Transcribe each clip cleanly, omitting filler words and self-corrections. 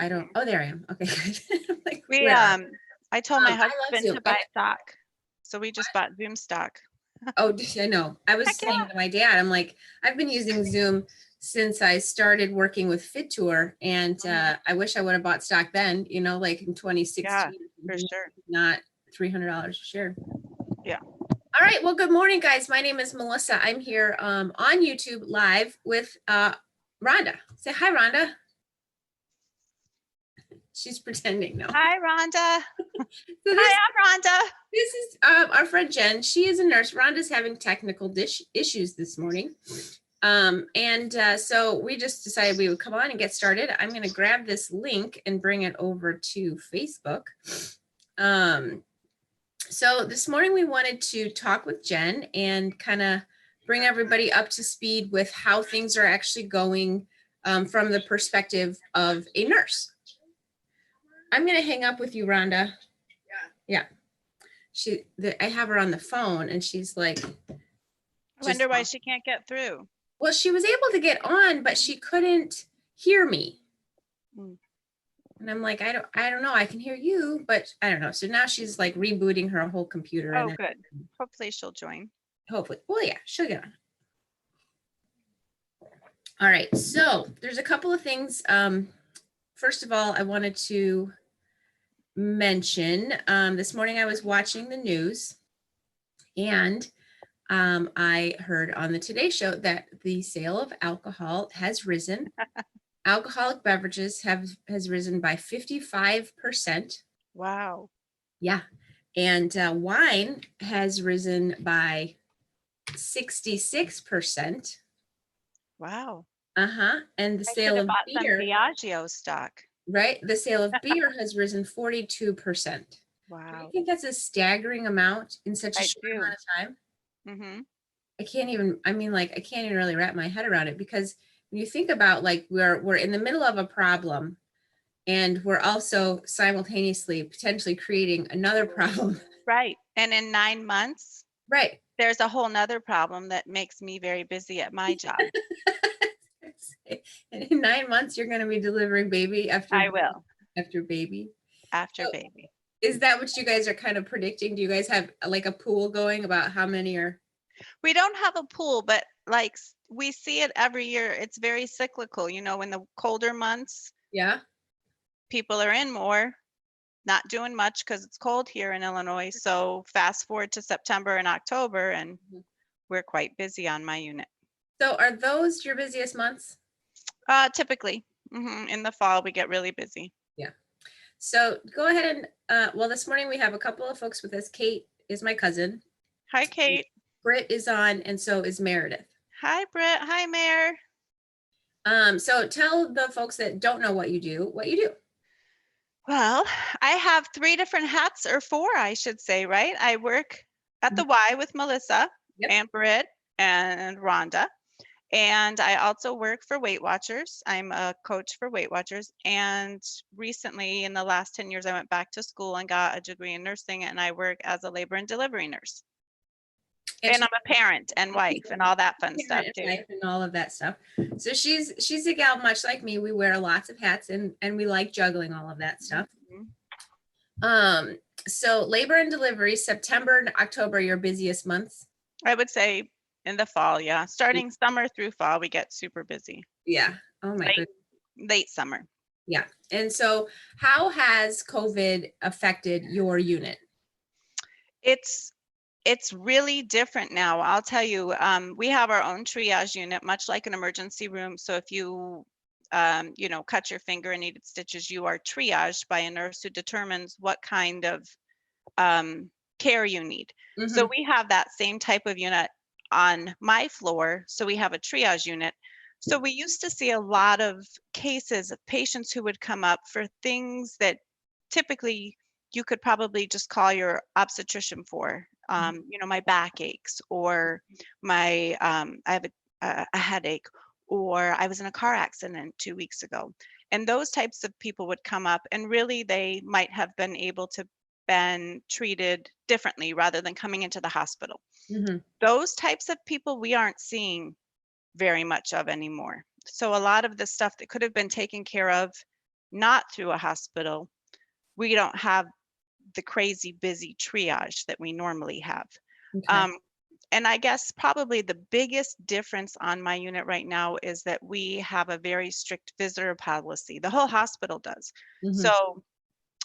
I don't, oh, there I am. Okay, good. I'm like, We where are I told my I love husband Zoom. to buy stock, so we just bought Zoom stock. Oh, I know. I was Heck saying yeah. to my dad, I'm like, I've been using Zoom since I started working with Fit Tour, and I wish I would have bought stock then, you know, like in 2016, Yeah, for sure. not $300 a share. Yeah. All right. Well, good morning, guys. My name is Melissa. I'm here on YouTube live with Rhonda. Say hi, Rhonda. She's pretending no. Hi, Rhonda. So Hi, I'm Rhonda. this is our friend Jen. She is a nurse. Rhonda's having technical issues this morning. So we just decided we would come on and get started. I'm going to grab this link and bring it over to Facebook. So this morning we wanted to talk with Jen and kind of bring everybody up to speed with how things are actually going from the perspective of a nurse. I'm going to hang up with you, Rhonda. Yeah. I have her on the phone and she's like, I wonder why she can't get through. Well, she was able to get on, but she couldn't hear me. And I'm like, I don't know. I can hear you, but I don't know. So now she's like rebooting her whole computer. Oh, good. Hopefully she'll join. Hopefully. Well, yeah, she'll get on. All right. So there's a couple of things. First of all, I wanted to mention this morning I was watching the news and I heard on the Today Show that the sale of alcohol has risen. Alcoholic beverages has risen by 55%. Wow. Yeah. And wine has risen by 66%. Wow. And the sale of beer. Diageo stock. Right. The sale of beer has risen 42%. Wow. I think that's a staggering amount in such a short amount of time. Mm-hmm. I can't even really wrap my head around it, because when you think about like we're in the middle of a problem and we're also simultaneously potentially creating another problem. Right. And in 9 months, right, there's a whole nother problem that makes me very busy at my job. And in 9 months, you're going to be delivering baby after baby. After baby. Is that what you guys are kind of predicting? Do you guys have like a pool going about how many are? We don't have a pool, but like we see it every year. It's very cyclical. You know, in the colder months, yeah, people are in more, not doing much because it's cold here in Illinois. So fast forward to September and October, and we're quite busy on my unit. So are those your busiest months? Typically. In the fall, we get really busy. Yeah. So go ahead and, well, this morning we have a couple of folks with us. Kate is my cousin. Hi, Kate. Britt is on, and so is Meredith. Hi, Britt. Hi, Mare. So tell the folks that don't know what you do. Well, I have 3 different hats, or 4, I should say, right? I work at the Y with Melissa and Britt and Rhonda. And I also work for Weight Watchers. I'm a coach for Weight Watchers. And recently, in the last 10 years, I went back to school and got a degree in nursing, and I work as a labor and delivery nurse. And I'm a parent and wife and all that fun stuff too. And all of that stuff. So she's a gal much like me. We wear lots of hats and we like juggling all of that stuff. So labor and delivery, September and October, your busiest months? I would say in the fall, yeah. Starting summer through fall, we get super busy. Yeah. Oh my goodness. Late summer. Yeah. And so how has COVID affected your unit? It's really different now. I'll tell you, we have our own triage unit, much like an emergency room. So if you, cut your finger and needed stitches, you are triaged by a nurse who determines what kind of care you need. So we have that same type of unit on my floor. So we have a triage unit. So we used to see a lot of cases of patients who would come up for things that typically you could probably just call your obstetrician for. My back aches, or I have a headache, or I was in a car accident 2 weeks ago. And those types of people would come up, and really they might have been able to been treated differently rather than coming into the hospital. Those types of people we aren't seeing very much of anymore. So a lot of the stuff that could have been taken care of not through a hospital, we don't have the crazy busy triage that we normally have. Okay. And I guess probably the biggest difference on my unit right now is that we have a very strict visitor policy. The whole hospital does. Mhm. So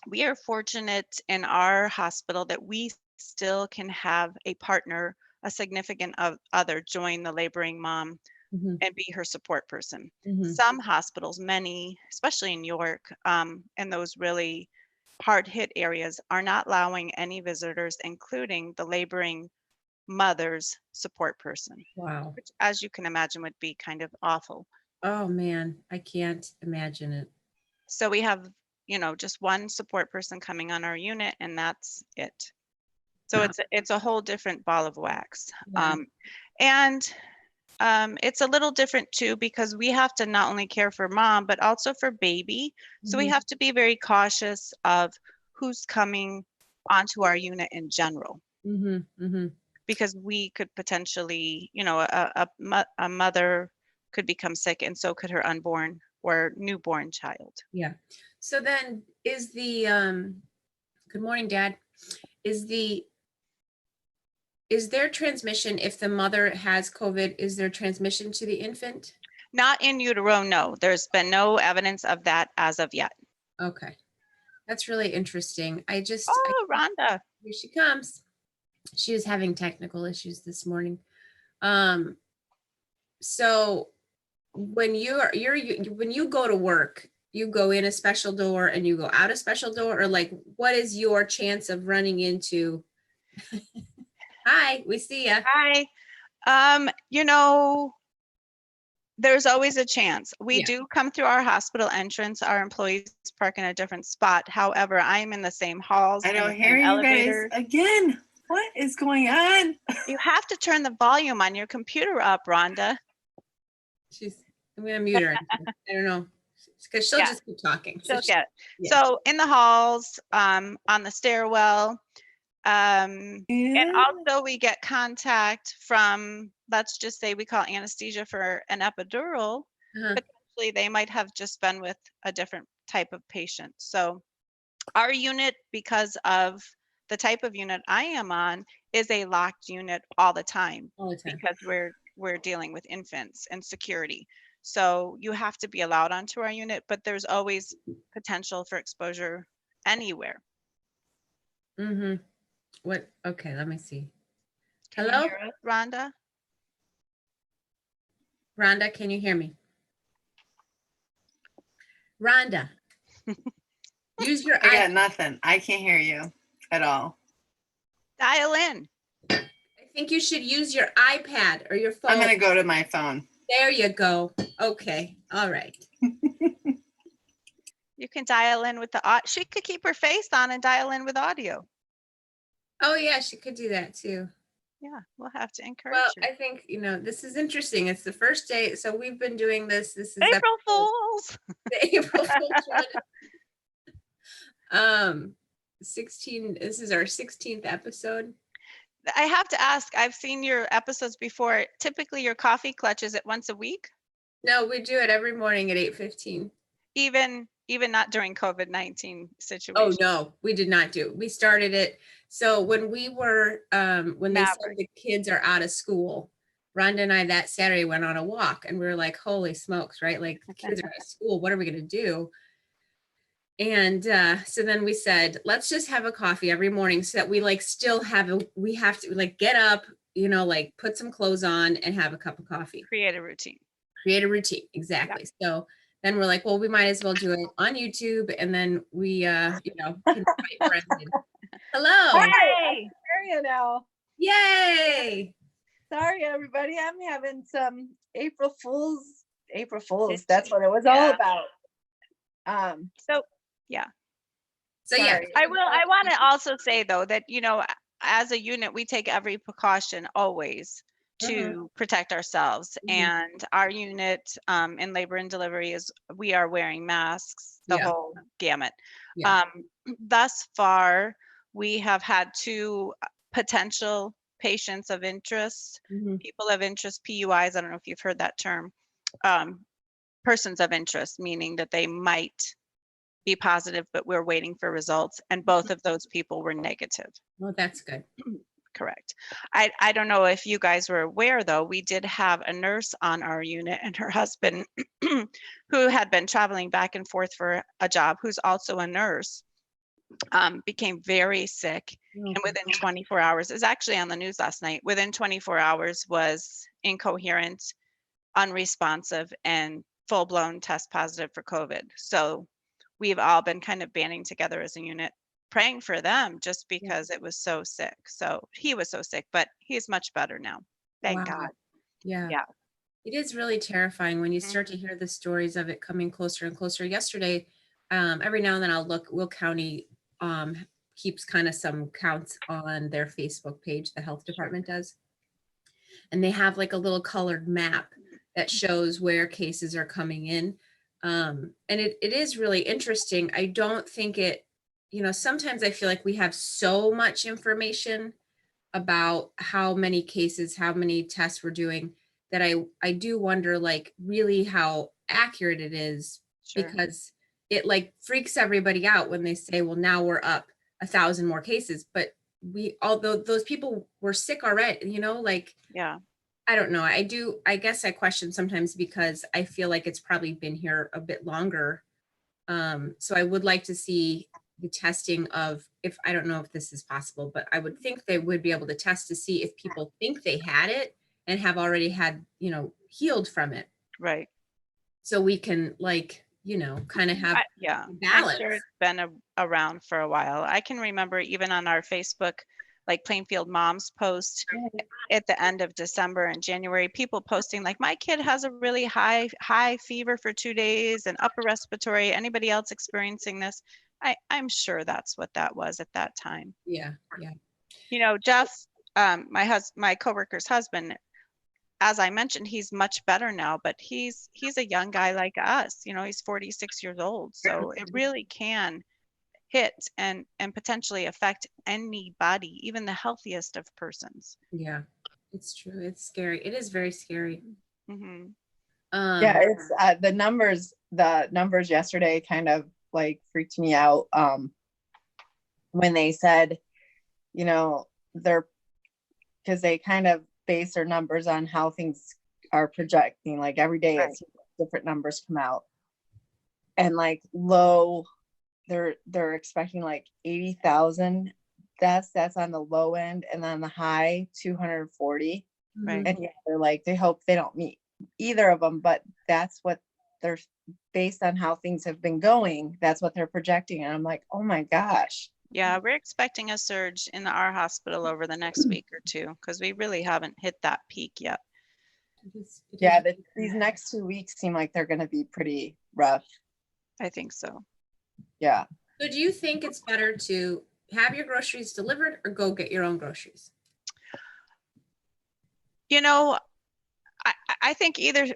we are fortunate in our hospital that we still can have a partner, a significant other, join the laboring mom Mhm. and be her support person. Mhm. Some hospitals, many, especially in New York, and those really hard hit areas, are not allowing any visitors, including the laboring mother's support person, Wow. which, as you can imagine, would be kind of awful. Oh man, I can't imagine it. So we have, just one support person coming on our unit, and that's it. So Wow. it's a whole different ball of wax. Yeah. And it's a little different too, because we have to not only care for mom, but also for baby. So we Mhm. have to be very cautious of who's coming onto our unit in general, Mhm. Mhm. because we could potentially, a mother could become sick, and so could her unborn or newborn child. Yeah. So then is the good morning, Dad. Is there transmission if the mother has COVID? Is there transmission to the infant? Not in utero, no. There's been no evidence of that as of yet. Okay. That's really interesting. Oh, Rhonda. Here she comes. She was having technical issues this morning. So when when you go to work, you go in a special door and you go out a special door, or like what is your chance of running into hi, we see ya. Hi. There's always a chance. We Yeah. do come through our hospital entrance. Our employees park in a different spot. However, I'm in the same halls I and don't the hear same you guys elevator. again. What is going on? You have to turn the volume on your computer up, Rhonda. I'm gonna mute her. I don't know. Because she'll Yeah. just keep talking. She'll get. Yeah. So in the halls, on the stairwell, and also we get contact from, let's just say we call anesthesia for an epidural. Uh-huh. Potentially they might have just been with a different type of patient. So our unit, because of the type of unit I am on, is a locked unit all the time, All the time. because we're dealing with infants and security. So you have to be allowed onto our unit, but there's always potential for exposure anywhere. Mm-hmm. What? Okay, let me see. Can you Hello, hear us, Rhonda? Rhonda, can you hear me? Rhonda, use your I got iPad. nothing. I can't hear you at all. Dial in. I think you should use your iPad or your phone. I'm going to go to my phone. There you go. Okay. All right. You can dial in with the audio. She could keep her face on and dial in with audio. Oh yeah, she could do that too. Yeah, we'll have to encourage Well, her. I think, this is interesting. It's the first day. So we've been doing this. This is April Fools. the April Fool's run. 16, this is our 16th episode. I have to ask, I've seen your episodes before. Typically your coffee clutch, is it once a week? No, we do it every morning at 8:15. Even not during COVID-19 Oh situation. no, we did not do. We started it. So when we were when they said Maverick. the kids are out of school, Rhonda and I that Saturday went on a walk and we were like, holy smokes, right? Like the kids are out of school. What are we gonna do? And so then we said, let's just have a coffee every morning so that we like still we have to like get up, like put some clothes on and have a cup of coffee. Create a routine. Create a routine. Exactly. Yeah. So then we're like, well, we might as well do it on YouTube. And then we, can invite friends in. Hello. Hi, I can hear you now. Yay. Sorry, everybody. I'm having some April Fools. It's- That's what it was all about. So yeah. So yeah. Sorry. I want to also say though that, as a unit, we take every precaution always to protect ourselves. Mhm. And our unit in labor and delivery we are wearing masks, the Yeah. whole gamut. Yeah. Thus far, we have had 2 potential patients of interest, Mhm. people of interest, PUIs. I don't know if you've heard that term. Persons of interest, meaning that they might be positive, but we're waiting for results. And both of those people were negative. Well, that's good. Correct. I don't know if you guys were aware, though, we did have a nurse on our unit, and her husband, who had been traveling back and forth for a job, who's also a nurse, became very sick. And within 24 hours, is actually on the news last night, within 24 hours was incoherent, unresponsive, and full-blown test positive for COVID. So we've all been kind of banding together as a unit, praying for them, just because it was so sick. So he was so sick, but he's much better now. Thank Wow. God. Yeah. Yeah. It is really terrifying when you start to hear the stories of it coming closer and closer. Yesterday, every now and then I'll look, Will County keeps kind of some counts on their Facebook page, the health department does. And they have like a little colored map that shows where cases are coming in. And it is really interesting. I don't think it, sometimes I feel like we have so much information about how many cases, how many tests we're doing, that I do wonder like really how accurate it is. Sure. Because it like freaks everybody out when they say, well, now we're up 1,000 more cases, but although those people were sick already, like, Yeah. I don't know. I guess I question sometimes because I feel like it's probably been here a bit longer. So I would like to see the testing of, if I don't know if this is possible, but I would think they would be able to test to see if people think they had it and have already had, healed from it. Right. So we can kind of have Yeah. I'm balance. sure it's been around for a while. I can remember even on our Facebook, like Plainfield Moms post at the end of December and January, people posting like, my kid has a really high fever for 2 days and upper respiratory. Anybody else experiencing this? I'm sure that's what that was at that time. Yeah. Jeff, my coworker's husband, as I mentioned, he's much better now, but he's a young guy like us. He's 46 years old. So it really can hit and potentially affect anybody, even the healthiest of persons. Yeah, it's true. It's scary. It is very scary. Mm-hmm. Yeah, it's the numbers yesterday kind of like freaked me out when they said, they're, because they kind of base their numbers on how things are projecting, like every day it's different numbers come out, and like low, they're expecting like 80,000 deaths. That's on the low end, and on the high 240. Right. And yeah, they're like, they hope they don't meet either of them, but that's what they're, based on how things have been going, that's what they're projecting. And I'm like, oh my gosh. Yeah, we're expecting a surge in our hospital over the next week or two, because we really haven't hit that peak yet. Yeah, these next 2 weeks seem like they're going to be pretty rough. I think so. Yeah. So do you think it's better to have your groceries delivered or go get your own groceries? I think either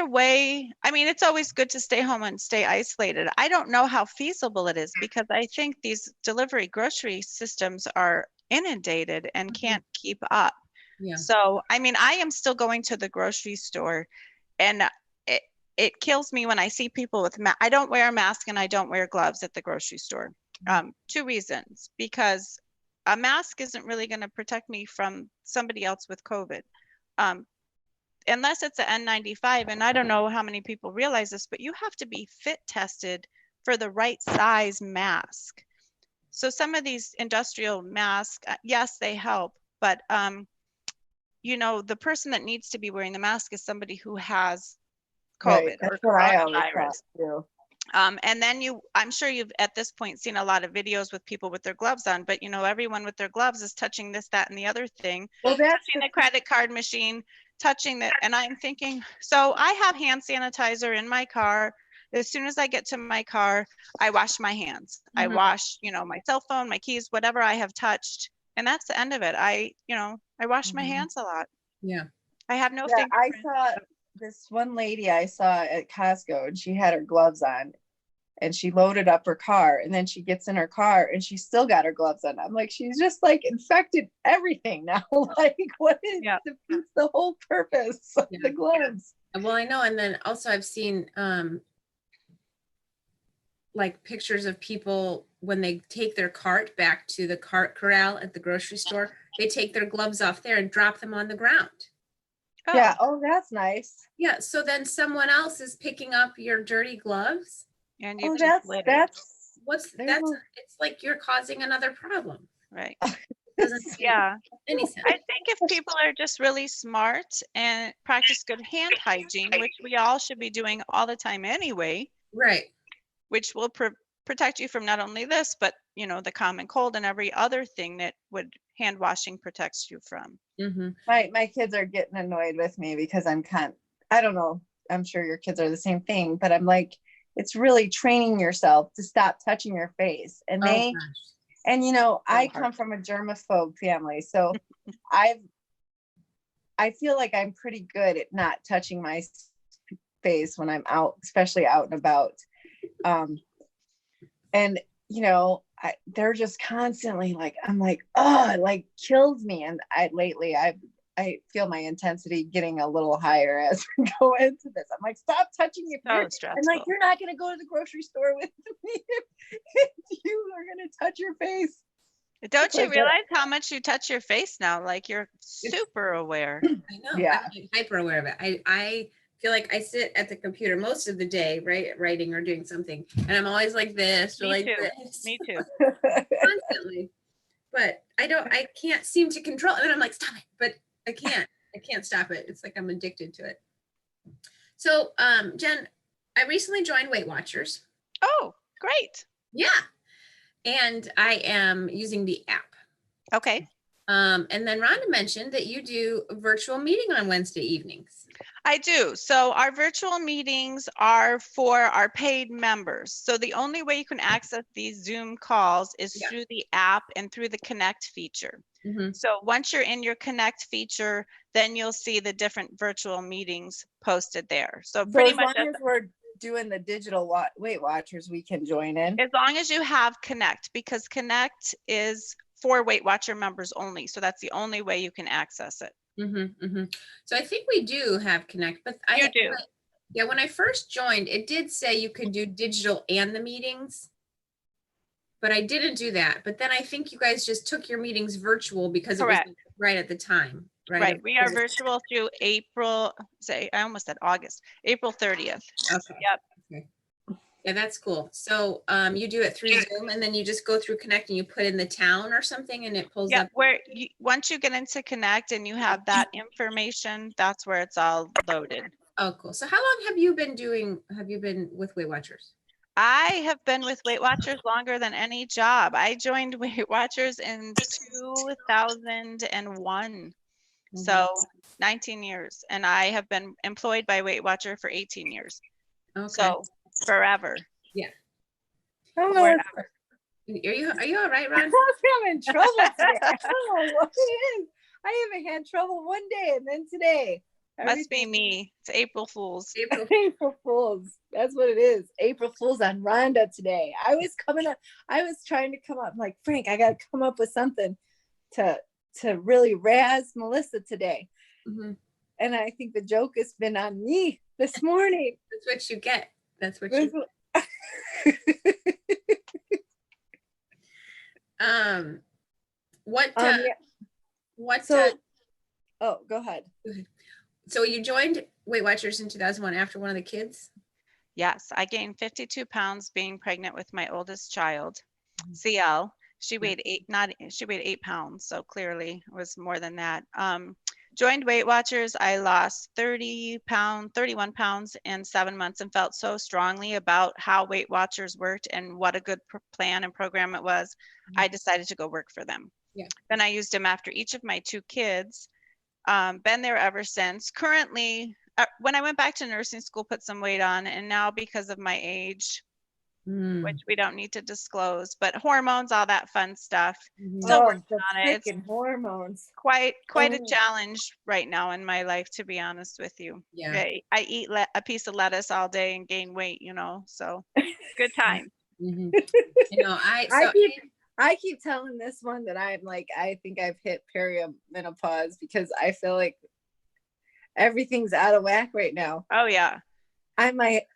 way, I mean, it's always good to stay home and stay isolated. I don't know how feasible it is, because I think these delivery grocery systems are inundated and can't keep up. Yeah. So, I mean, I am still going to the grocery store, and it kills me when I see people with I don't wear a mask and I don't wear gloves at the grocery store. 2 reasons: because a mask isn't really going to protect me from somebody else with COVID. Unless it's an N95, and I don't know how many people realize this, but you have to be fit tested for the right size mask. So some of these industrial masks, yes, they help, but the person that needs to be wearing the mask is somebody who has COVID, Right. That's or what I always coronavirus. thought too. And then I'm sure you've at this point seen a lot of videos with people with their gloves on, but everyone with their gloves is touching this, that, and the other thing. Well, that's Touching the credit card machine, touching that. And I'm thinking, so I have hand sanitizer in my car. As soon as I get to my car, I wash my hands. I wash, my cell phone, my keys, whatever I have touched. And that's the end of it. I wash my hands a lot. Yeah. I have no I fingerprints. saw this one lady I saw at Costco, and she had her gloves on, and she loaded up her car, and then she gets in her car and she still got her gloves on. I'm like, she's just like infected everything now. Like, what is the whole purpose of the gloves? Well, I know. And then also I've seen like pictures of people when they take their cart back to the cart corral at the grocery store, they take their gloves off there and drop them on the ground. Yeah. Oh, that's nice. Yeah, so then someone else is picking up your dirty gloves. And Oh, you've just that's littered. What's There that's you it's like you're causing another problem. Right. Doesn't make Yeah. any sense. I think if people are just really smart and practice good hand hygiene, which we all should be doing all the time anyway, Right. which will protect you from not only this, but you know, the common cold and every other thing that would hand washing protects you from. Mm-hmm. my kids are getting annoyed with me because I don't know. I'm sure your kids are the same thing, but I'm like, it's really training yourself to stop touching your face. And Oh, and you know, I hard. come from a germaphobe family, so I feel like I'm pretty good at not touching my face when I'm out, especially out and about. And you know, they're just constantly like, I'm like, oh, it like kills me. And lately I feel my intensity getting a little higher as we go into this. I'm like, stop touching your So face. stressful. I'm like, you're not going to go to the grocery store with me if you are going to touch your face. Don't you Like, realize how much you touch your face now? Like you're super aware. I know. Yeah. I'm hyper aware of it. I feel like I sit at the computer most of the day, right, writing or doing something, and I'm always like this or Me like too. this Me too. constantly. But I can't seem to control it. And I'm like, stop it. But I can't stop it. It's like I'm addicted to it. So, Jen, I recently joined Weight Watchers. Oh, great. Yeah. And I am using the app. Okay. And then Rhonda mentioned that you do a virtual meeting on Wednesday evenings. I do. So our virtual meetings are for our paid members. So the only way you can access these Zoom calls is Yeah. through the app and through the Connect feature. Mm-hmm. So once you're in your Connect feature, then you'll see the different virtual meetings posted there. So So pretty as much long as we're doing the digital Weight Watchers, we can join in. as long as you have Connect, because Connect is for Weight Watcher members only. So that's the only way you can access it. Mm-hmm, mm-hmm. So I think we do have Connect, but You do. Yeah, when I first joined, it did say you could do digital and the meetings, but I didn't do that. But then I think you guys just took your meetings virtual because Correct. it was right at the time, right? Right. We are virtual through April, I almost said August, April 30th. Okay. Yep. Okay. Yeah, that's cool. So you do it through Zoom and then you just go through Connect and you put in the town or something and it pulls Yeah, up. where once you get into Connect and you have that information, that's where it's all loaded. Oh, cool. So how long have you been with Weight Watchers? I have been with Weight Watchers longer than any job. I joined Weight Watchers in 2001. So 19 years. And I have been employed by Weight Watcher for 18 years. Okay. So forever. I don't know. Forever. Are you all right, Ron? I'm in trouble today. I don't know what it is. I haven't had trouble one day, and then today. Must be me. It's April Fools. April Fools. That's what it is. April Fools on Rhonda today. I was trying to come up. I'm like, Frank, I got to come up with something to really razz Melissa today. Mm-hmm. And I think the joke has been on me this morning. That's what you get. That's what you Oh, go ahead. So you joined Weight Watchers in 2001 after one of the kids? Yes, I gained 52 pounds being pregnant with my oldest child, CL. She weighed 8 pounds, so clearly it was more than that. Joined Weight Watchers, I lost 31 pounds in 7 months and felt so strongly about how Weight Watchers worked and what a good plan and program it was. I decided to go work for them. Yeah. Then I used them after each of my 2 kids. Been there ever since. Currently, when I went back to nursing school, put some weight on, and now because of my age, which we don't need to disclose, but hormones, all that fun stuff. Still working on it. It's hormones. Quite a challenge right now in my life, to be honest with you. Yeah. I eat a piece of lettuce all day and gain weight, so good time. Mm-hmm. I keep telling this one that I'm like, I think I've hit perimenopause because I feel like everything's out of whack right now. Oh yeah. I'm like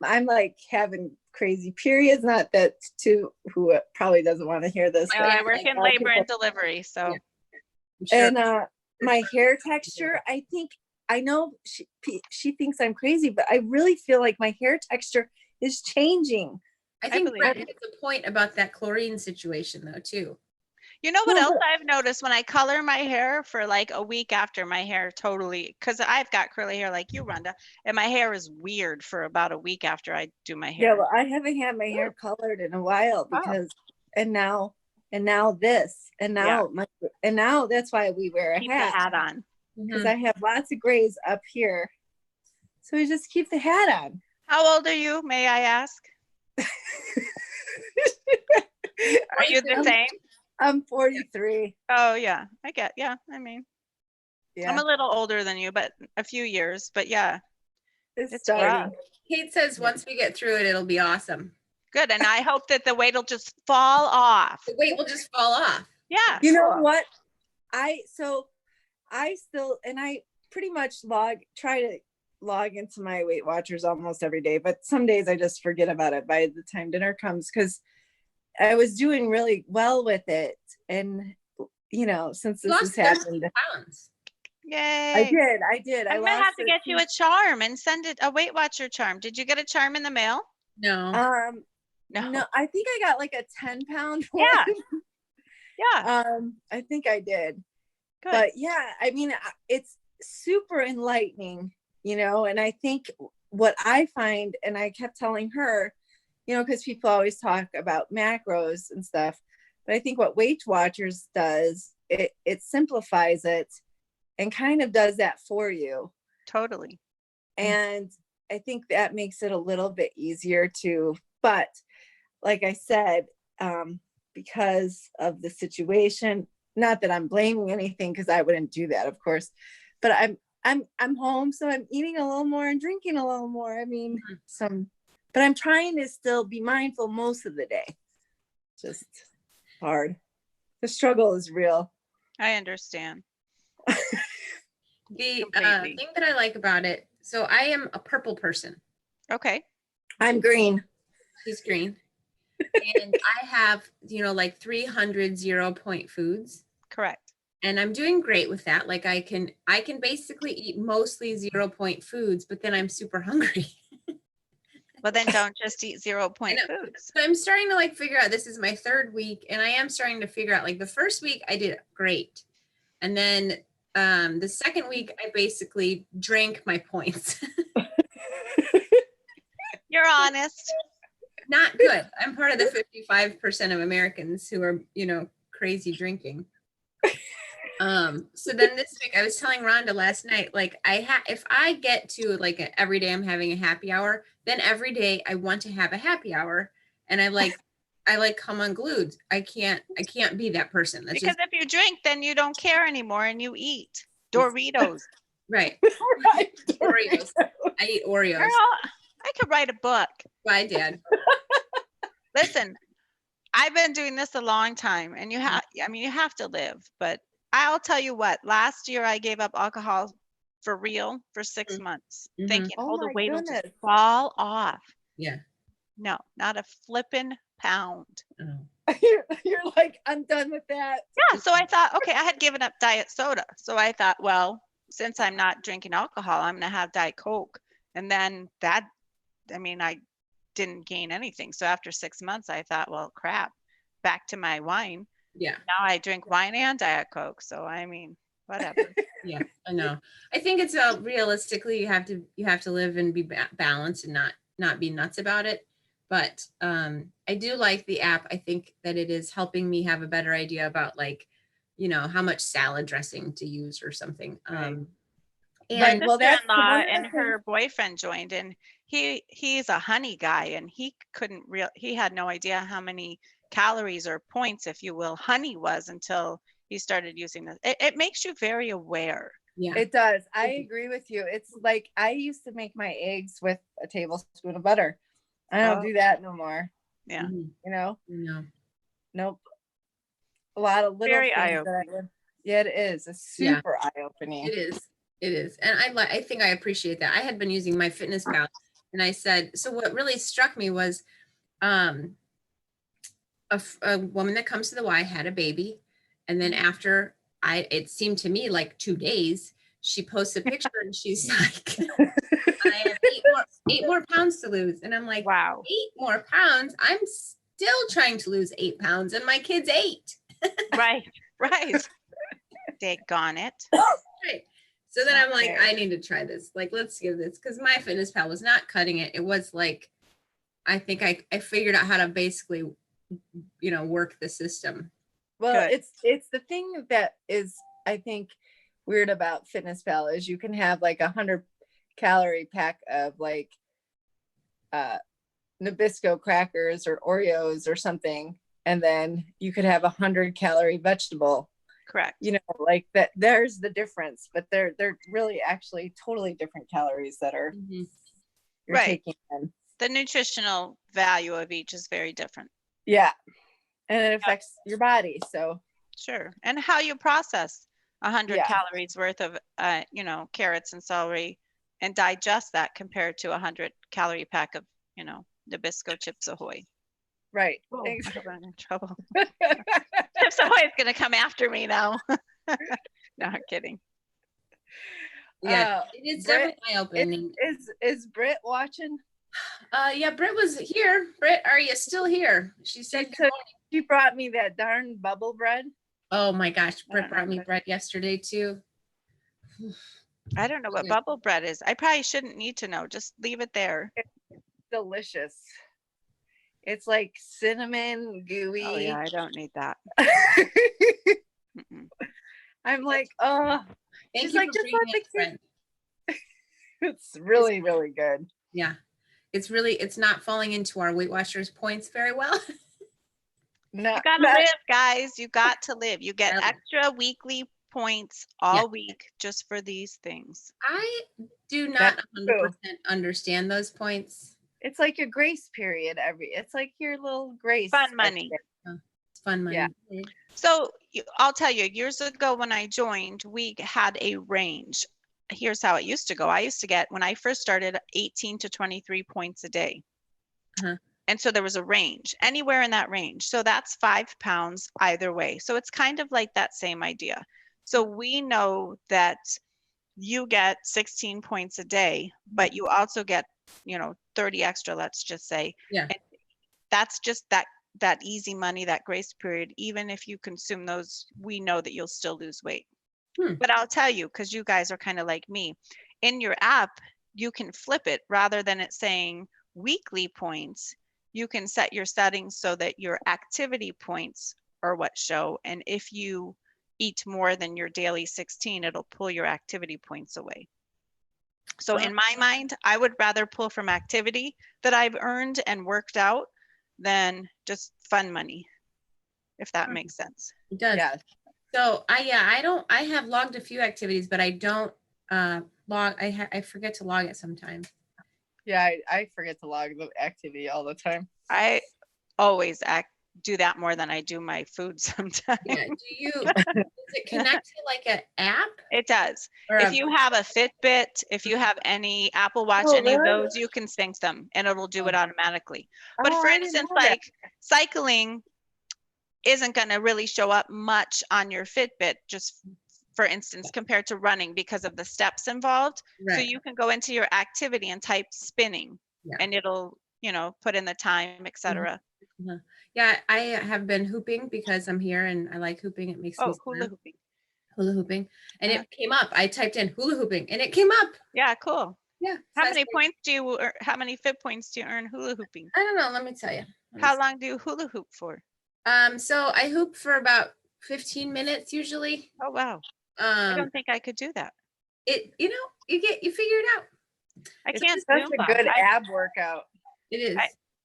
having crazy periods. Not that to who probably doesn't want to hear this. Well, but I work in a lot of labor and people- delivery, so Yeah. I'm sure. And my hair texture, I think, I know she thinks I'm crazy, but I really feel like my hair texture is changing. I think believe Brett you. has a point about that chlorine situation though too. you know what No, else but- I've noticed when I color my hair for like a week after my hair totally, because I've got curly hair like you, Rhonda, and my hair is weird for about a week after I do my hair. Yeah, well, I haven't had my hair colored in a while because, and now this, and now and now that's why we wear a Keep the hat, hat on. because I have lots of grays up here. So we just keep the hat on. How old are you, may I ask? Are you the same? I'm 43. Oh yeah, I get, yeah, I mean, Yeah, I'm a little older than you, but a few years, but yeah, it's it's starting. rough. Kate says once we get through it, it'll be awesome. Good, and I hope that the weight will just fall off. The weight will just fall off. Yeah. You know cool. what? I still, and I pretty much try to log into my Weight Watchers almost every day, but some days I just forget about it by the time dinner comes, because I was doing really well with it. And, you know, since You this lost has 13 happened, pounds. I Yay. did. I I'm gonna lost have to get you a charm and send it a Weight Watcher charm. Did you get a charm in the mail? No. No, I think I got like a 10-pound one. Yeah. Yeah. I think I did. Good. But yeah, I mean, it's super enlightening, you know, and I think what I find, and I kept telling her, you know, because people always talk about macros and stuff, but I think what Weight Watchers does, it simplifies it and kind of does that for you. Totally. And I think that makes it a little bit easier to, but like I said, because of the situation, not that I'm blaming anything, because I wouldn't do that, of course, but I'm home, so I'm eating a little more and drinking a little more. I mean, but I'm trying to still be mindful most of the day. Just hard. The struggle is real. I understand. The Completely. thing that I like about it, so I am a purple person. Okay. I'm green. She's green. And I have, you know, like 300 0-point foods. Correct. And I'm doing great with that. Like I can basically eat mostly 0-point foods, but then I'm super hungry. Well, then don't just eat 0-point I know. foods. So I'm starting to like figure out, this is my third week, and I am starting to figure out, like the first week I did great. And then the second week I basically drank my points. You're honest. Not good. I'm part of the 55% of Americans who are, you know, crazy drinking. So then this week I was telling Rhonda last night, like if I get to like every day I'm having a happy hour, then every day I want to have a happy hour, and I like come unglued. I can't be that person. That's Because just if you drink, then you don't care anymore and you eat Doritos. right. Right. Oreos. I eat Oreos. Girl, I could write a book. Bye, Dad. Listen, I've been doing this a long time, and you have to live, but I'll tell you what, last year I gave up alcohol for real for 6 months, Mhm. thinking, Oh the my weight will just goodness. fall off. Yeah. No, not a flippin' pound. Oh. You're like, I'm done with that. Yeah, so I thought, okay, I had given up diet soda. So I thought, well, since I'm not drinking alcohol, I'm going to have Diet Coke. And then I didn't gain anything. So after 6 months, I thought, well, crap, back to my wine. Yeah. Now I drink wine and Diet Coke. So I mean, whatever. Yeah, I know. I think it's realistically you have to live and be balanced and not be nuts about it. But I do like the app. I think that it is helping me have a better idea about, like, you know, how much salad dressing to use or something. Right. And Right. Well, that's Sister-in-law one of the and her boyfriend joined, and he's a honey guy, and he had no idea how many calories or points, if you will, honey was until he started using this. It makes you very aware. yeah, It does. I agree with you. It's like I used to make my eggs with a tablespoon of butter. I don't Oh. do that no more. Yeah. Mhm. You know? No. Nope. A lot of little Very things that eye-opening. yeah, it is. It's Yeah. super eye-opening. It is. And I think I appreciate that. I had been using my fitness pal, and I said, so what really struck me was a woman that comes to the Y had a baby, and then after it seemed to me like 2 days, she posts a picture and she's like, I have 8 more pounds to lose. And I'm like, Wow. 8 more pounds? I'm still trying to lose 8 pounds and my kid's 8. Right. Right. Daggone it. Right. So then I'm like, Okay. I need to try this. Like, let's give this, because MyFitnessPal was not cutting it. It was like, I think I figured out how to basically, work the system. Well, Good. it's the thing that is, I think, weird about FitnessPal is you can have like 100-calorie pack of like Nabisco crackers or Oreos or something, and then you could have 100-calorie vegetable. Correct. Like that. There's the difference, but they're really actually totally different calories that are Mhm. you're Right. taking in. The nutritional value of each is very different. Yeah, and it affects your body. So Sure. And how you process 100 Yeah. calories worth of, carrots and celery and digest that compared to 100-calorie pack of, Nabisco Chips Ahoy. right. Oh, Ex- I hope I'm in trouble. Chips Ahoy is going to come after me now. No, I'm kidding. Yeah, it is Britt, definitely eye-opening. is Britt watching? Yeah, Britt was here. Britt, are you still here? She said, good So she brought me that darn bubble bread. oh my gosh, I Britt don't brought me know. bread yesterday too. I don't know what Yeah. bubble bread is. I probably shouldn't need to know. Just leave it there. Delicious. It's like cinnamon gooey. Oh yeah, I don't need that. Mm-mm. I'm like, oh, Thank she's you like, for just bringing let the it, friend. it's really, really good. Yeah, it's not falling into our Weight Watchers points very well. No, You gotta live, guys. You got to live. You get Really? extra weekly points all week just for these things. I do not That's 100% understand those points. it's like your grace period it's like your little grace. Fun money. It's fun money. Yeah. So I'll tell you, years ago when I joined, we had a range. Here's how it used to go. I used to get, when I first started, 18 to 23 points a day. Uh-huh. And so there was a range, anywhere in that range. So that's 5 pounds either way. So it's kind of like that same idea. So we know that you get 16 points a day, but you also get, 30 extra, let's just say. Yeah. And that's just that easy money, that grace period. Even if you consume those, we know that you'll still lose weight. But I'll tell you, because you guys are kind of like me, in your app, you can flip it rather than it saying weekly points. You can set your settings so that your activity points are what show. And if you eat more than your daily 16, it'll pull your activity points away. So in my mind, I would rather pull from activity that I've earned and worked out than just fun money, if that makes sense. It does. Yeah. So I have logged a few activities, but I don't log. I forget to log it sometimes. Yeah, I forget to log the activity all the time. I always do that more than I do my food sometimes. Yeah. Does it connect to like an app? It does. Or If you have a Fitbit, if you have any Apple Watch, Oh, any of really? those, you can sync them and it'll do it automatically. But Oh, for I didn't instance, know that. like cycling isn't going to really show up much on your Fitbit, just for instance, compared to running because of the steps involved. So Right. you can go into your activity and type spinning Yeah. and it'll, put in the time, etc. Yeah, I have been hooping because I'm here and I like hooping. It makes me Oh, hula smile. hooping. Hula hooping, and it came up. I typed in hula hooping, and it came up. Yeah, cool. Yeah. How so I many said, points do you, or how many Fit points do you earn hula hooping? I don't know. Let me tell you. How long do you hula hoop for? So I hoop for about 15 minutes usually. Oh, wow. I Um, don't think I could do that. you figure it out. I It's can't such Zumba. a good ab workout. It is.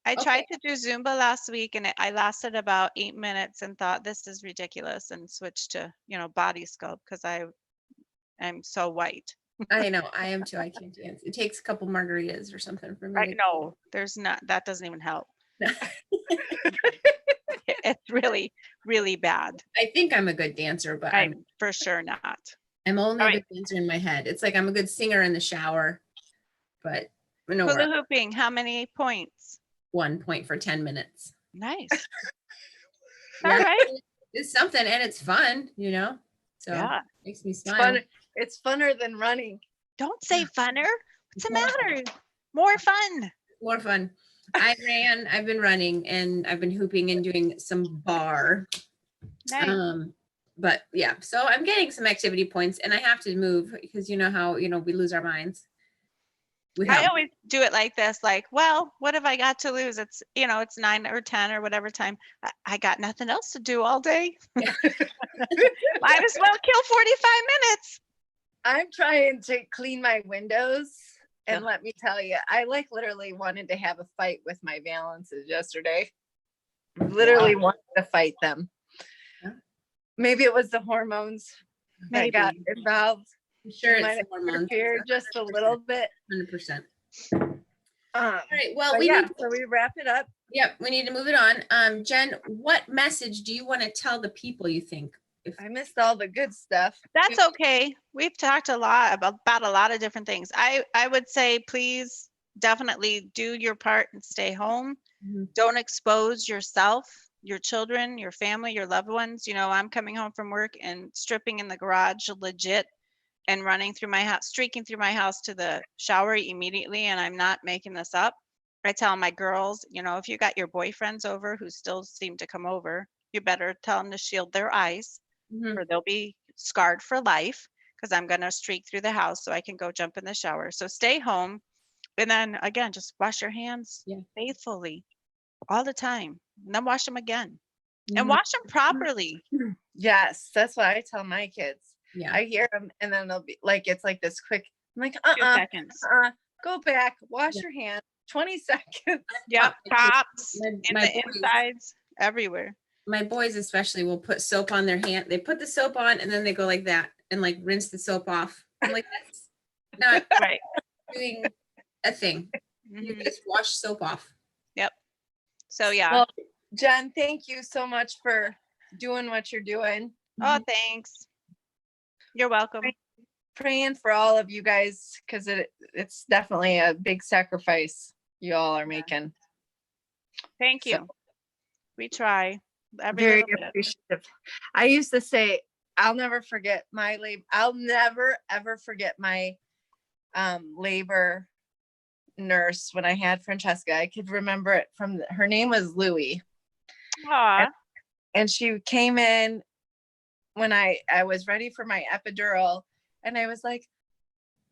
I Okay. tried to do Zumba last week and I lasted about 8 minutes and thought this is ridiculous and switched to, body sculpt because I'm so white. I know. I am too. I can't dance. It takes a couple margaritas or something for me. Right? No, that doesn't even help. No. It's really, really bad. I think I'm a good dancer, but I'm for sure not. I'm only All a right. good dancer in my head. It's like I'm a good singer in the shower, but no. Hula hooping, how many points? one point for 10 minutes. Nice. Yeah, All right. it's something and it's fun, you know, so Yeah. makes me It's smile. fun. It's funner than running. Don't say funner. What's the matter? More fun. More fun. I've been running and I've been hooping and doing some bar. Nice. But yeah, so I'm getting some activity points and I have to move because you know how, you know, we lose our minds. I always do it like this, like, well, what have I got to lose? It's, you know, it's 9 or 10 or whatever time. I got nothing else to do all day. Yeah. Might as well kill 45 minutes. I'm trying to clean my windows, and Yeah. let me tell you, I like literally wanted to have a fight with my balances yesterday. Literally wanted to fight them. Yeah. Maybe it was the hormones that got Maybe. involved. I'm sure Might it's have hormones. interfered just a little bit. 100%. All right. Well, But we yeah, need. so we wrap it up. Yep, we need to move it on. Jen, what message do you want to tell the people you think? I missed all the good stuff. That's okay. We've talked a lot about a lot of different things. I would say, please definitely do your part and stay home. Mhm. Don't expose yourself, your children, your family, your loved ones. You know, I'm coming home from work and stripping in the garage legit and running through my house, streaking through my house to the shower immediately. And I'm not making this up. I tell my girls, you know, if you got your boyfriends over who still seem to come over, you better tell them to shield their eyes Mhm. or they'll be scarred for life, because I'm going to streak through the house so I can go jump in the shower. So stay home. And then again, just wash your hands Yeah. faithfully all the time. And then wash them again and Mhm. wash them properly. Yes, that's what I tell my kids. Yeah. I hear them, and then they'll be like, it's like this quick. I'm like, 2 seconds. go back, wash Yeah. your hands. 20 seconds. Yep. Tops, My- in my the boys- insides, everywhere. My boys especially will put soap on their hand. They put the soap on and then they go like that and like rinse the soap off. I'm like, that's not Right. doing a thing. You Mhm. just wash soap off. So yeah. Well, Jen, thank you so much for doing what you're doing. Oh, thanks. You're welcome. Praying for all of you guys, because it's definitely a big sacrifice you all are making. Thank you. So- We try. Every Very little bit. appreciative. I used to say, I'll never forget my labor. I'll never ever forget my labor nurse when I had Francesca. I could remember it from her name was Louie, Aw. and she came in when I was ready for my epidural, and I was like,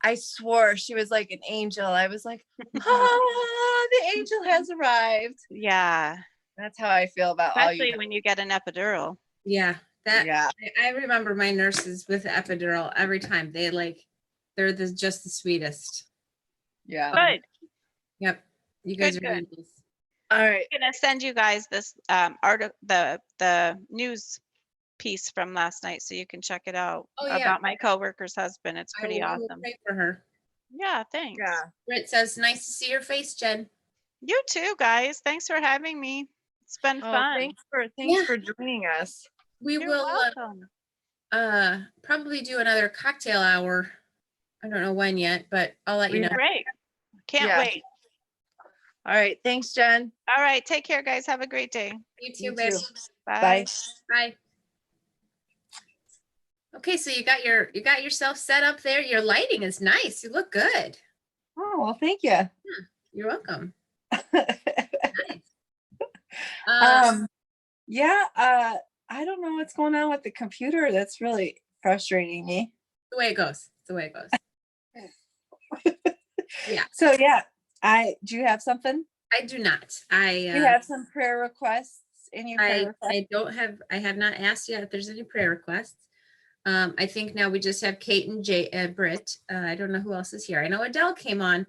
I swore she was like an angel. I was like, oh, the angel has arrived. Yeah. That's how I feel about all Especially you. when you get an epidural. Yeah. That Yeah. I remember my nurses with the epidural every time. They're just the sweetest. Yeah. Good. Yep. You guys Good, are good. angels. All right. I'm gonna send you guys this article, the news piece from last night, so you can check it out Oh, yeah. about my coworker's husband. It's pretty I will awesome. pray for her. Yeah, thanks. Yeah. Britt says, nice to see your face, Jen. You too, guys. Thanks for having me. It's been Oh, fun. thanks Yeah. for joining us. We You're will welcome. probably do another cocktail hour. I don't know when yet, but I'll let you know. Great. Can't Yeah. wait. All right. Thanks, Jen. All right. Take care, guys. Have a great day. You too, You babe. too. Bye. Bye. Bye. Okay, so you got yourself set up there. Your lighting is nice. You look good. Oh, well, thank you. You're welcome. Yeah, I don't know what's going on with the computer. That's really frustrating me. The way it goes. It's the way it goes. Yeah. So yeah, do you have something? I do not. You have some prayer requests in your prayer requests? I have not asked yet if there's any prayer requests. I think now we just have Kate and Britt. I don't know who else is here. I know Adele came on.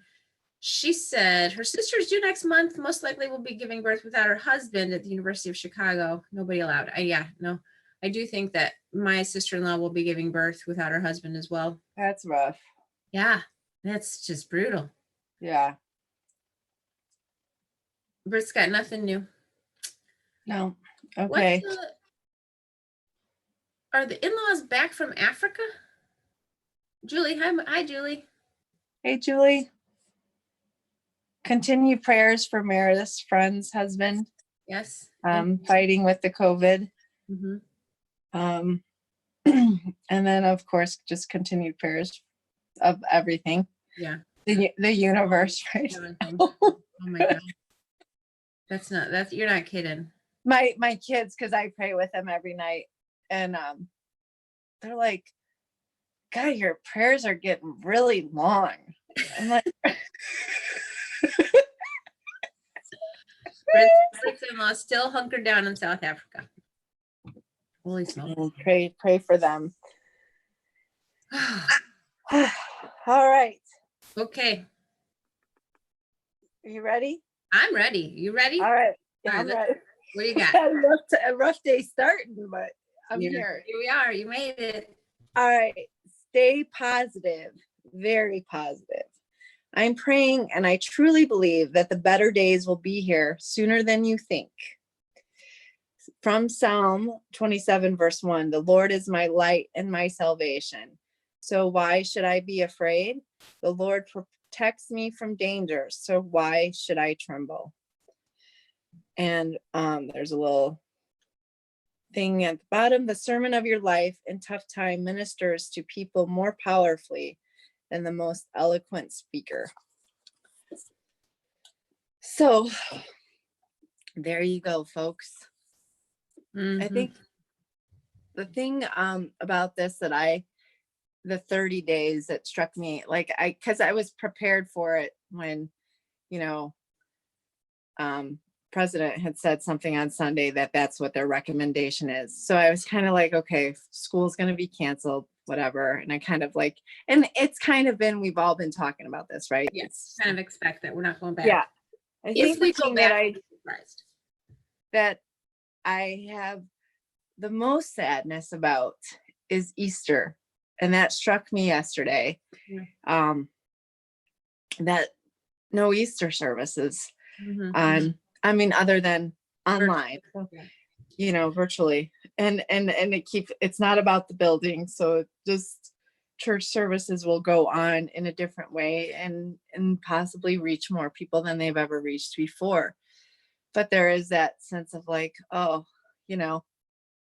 She said her sister's due next month. Most likely will be giving birth without her husband at the University of Chicago. Nobody allowed. No. I do think that my sister-in-law will be giving birth without her husband as well. That's rough. Yeah, that's just brutal. Yeah. Britt's got nothing new. No. Okay. Are the in-laws back from Africa? Julie, hi Julie. Hey, Julie. continue prayers for Meredith's friend's husband, Yes. fighting with the COVID. Mhm. And then of course, just continued prayers of everything, Yeah. the universe, right? Jonathan. Oh my God. That's you're not kidding. My kids, because I pray with them every night, and they're like, God, your prayers are getting really long. I'm like, Brother-in-law still hunkered down in South Africa. Holy smokes. pray for them. All right, Okay, are you ready? I'm ready. You ready? All right, All right, I'm ready. What do you got? A rough day starting, but I'm Yeah, here. Here we are. You made it. All right, stay positive, very positive. I'm praying and I truly believe that the better days will be here sooner than you think. From Psalm 27, verse 1, the Lord is my light and my salvation. So why should I be afraid? The Lord protects me from danger. So why should I tremble? And there's a little thing at the bottom. The sermon of your life in tough time ministers to people more powerfully than the most eloquent speaker. So there you go, folks. I Mhm. think the thing about this that the 30 days that struck me, like because I was prepared for it when, you know, president had said something on Sunday that that's what their recommendation is. So I was kind of like, okay, school's going to be canceled, whatever. And I kind of like, and it's kind of been, we've all been talking about this, right? Yes. It's Kind of expect that we're not going back. yeah. I If think we the go thing back, that I'll be surprised. that I have the most sadness about is Easter. And that struck me yesterday. Yeah. That no Easter services Mhm. on, I mean, other than online, Yeah. you know, virtually. And it's not about the building. So just church services will go on in a different way and possibly reach more people than they've ever reached before. But there is that sense of like, oh, you know,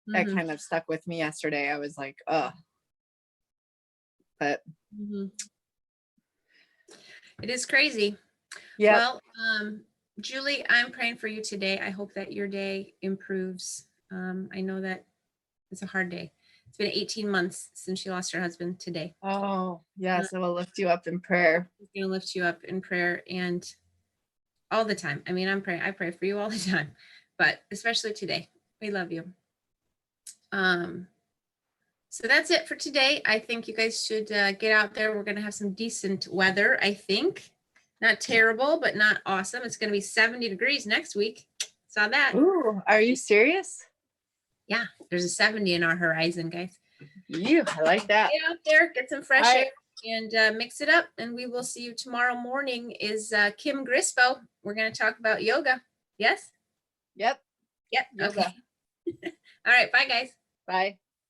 that Mhm. kind of stuck with me yesterday. I was like, oh, but Mhm. It is crazy. yeah. Well, Julie, I'm praying for you today. I hope that your day improves. I know that it's a hard day. It's been 18 months since she lost her husband today. Oh, yes, I will lift you up in prayer. I'm going to lift you up in prayer and all the time. I mean, I pray for you all the time, but especially today. We love you. So that's it for today. I think you guys should get out there. We're going to have some decent weather, I think. Not terrible, but not awesome. It's going to be 70 degrees next week. Saw that. Ooh, are you serious? Yeah, there's a 70 in our horizon, guys. You, I like that. Get out there, get some fresh I- air, and mix it up. And we will see you tomorrow morning. Is Kim Grispo. We're going to talk about yoga. Yes? Yep. Yep. Yoga. Okay. All right. Bye, guys. Bye.